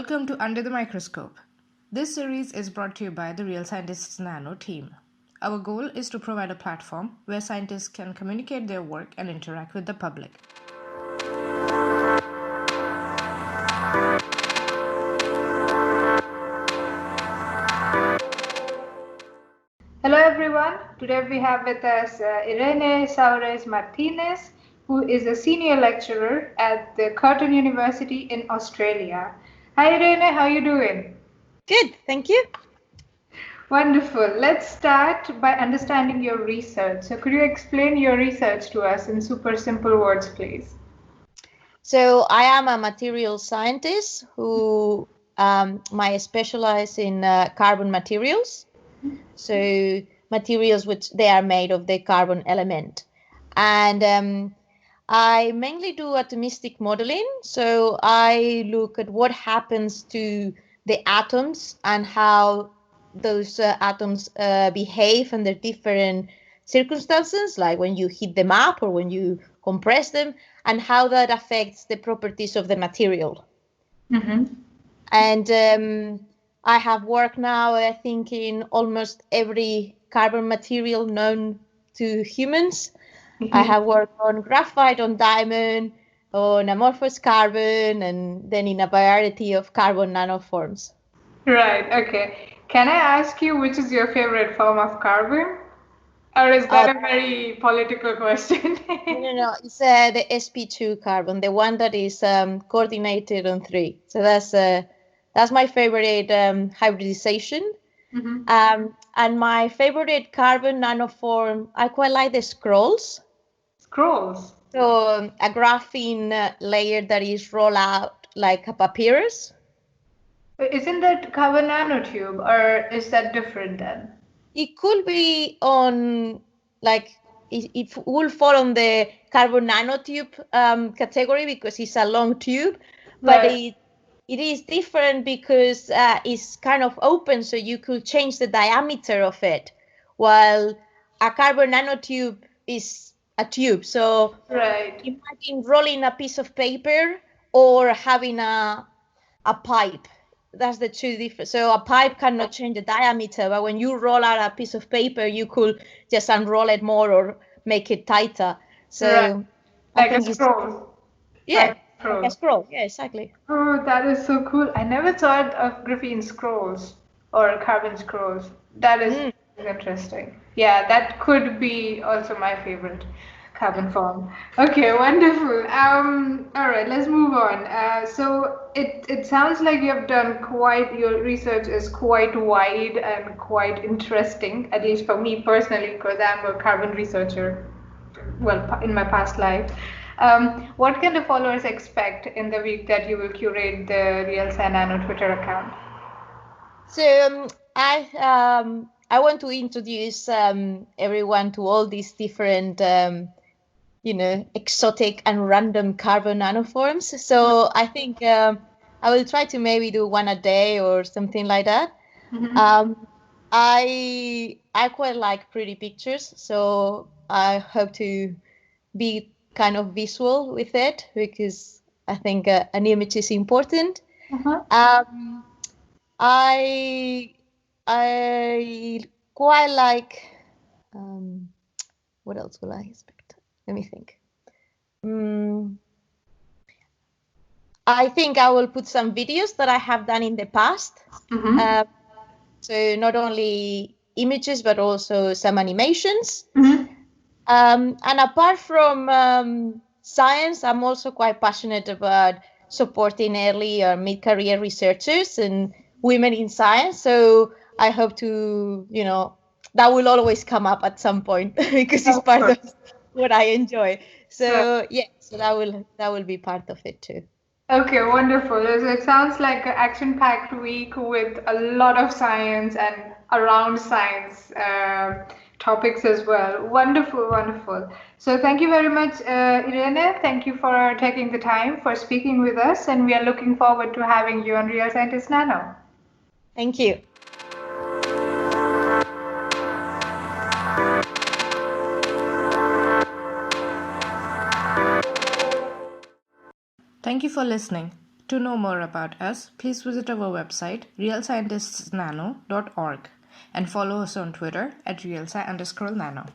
Welcome to Under the Microscope. This series is brought to you by the Real Scientists Nano team. Our goal is to provide a platform where scientists can communicate their work and interact with the public. Hello everyone, today we have with us Irene Suarez-Martinez, who is a senior lecturer at the Curtin University in Australia. Hi Irene, how are you doing? Good, thank you. Wonderful. Let's start by understanding your research. So could you explain your research to us in super simple words, please? So I am a material scientist who I specialize in carbon materials. So materials which they are made of the carbon element. And I mainly do atomistic modeling. So I look at what happens to the atoms and how those atoms behave under different circumstances, like when you heat them up or when you compress them, and how that affects the properties of the material. Mm-hmm. And I have worked now, I think, in almost every carbon material known to humans. I have worked on graphite, on diamond, on amorphous carbon, and then in a variety of carbon nanoforms. Right, okay. Can I ask you which is your favorite form of carbon? Or is that a very political question? No. It's the sp2 carbon, the one that is coordinated on 3. So that's my favorite hybridization. Mm-hmm. And my favorite carbon nanoform, I quite like the scrolls. Scrolls. So a graphene layer that is rolled out like a papyrus. Isn't that carbon nanotube, or is that different then? It could be on, like, it will fall on the carbon nanotube category because it's a long tube, but Right. it is different because it's kind of open, so you could change the diameter of it, while a carbon nanotube is a tube. So Right. imagine rolling a piece of paper or having a pipe. That's the two different. So a pipe cannot change the diameter, but when you roll out a piece of paper, you could just unroll it more or make it tighter. So Right. I Like a think it's, scroll. yeah, Like a like a scroll. scroll. Yeah, exactly. Oh, that is so cool. I never thought of graphene scrolls or carbon scrolls. That is Mm. interesting. Yeah, that could be also my favorite carbon form. Okay, wonderful. All right, let's move on. So it sounds like you have done quite, your research is quite wide and quite interesting, at least for me personally, because I'm a carbon researcher, well, in my past life. What can the followers expect in the week that you will curate the Real San Nano Twitter account? So I want to introduce everyone to all these different exotic and random carbon nanoforms. So I think I will try to maybe do one a day or something like that. Mm-hmm. I quite like pretty pictures, so I hope to be kind of visual with it because I think an image is important. Uh-huh. Um, I I quite like what else will I expect? Let me think. I think I will put some videos that I have done in the past. Mm-hmm. So not only images, but also some animations. Mm-hmm. And apart from science, I'm also quite passionate about supporting early or mid-career researchers and women in science. So I hope to, that will always come up at some point because it's Of part of course. what I enjoy. Right. So yeah, so that will be part of it too. Okay, wonderful. So it sounds like an action-packed week with a lot of science and around science topics as well. Wonderful, wonderful. So thank you very much, Irene. Thank you for taking the time for speaking with us, and we are looking forward to having you on Real Scientist Nano. Thank you. Thank you for listening. To know more about us, please visit our website realscientistsnano.org and follow us on Twitter at realsci_nano.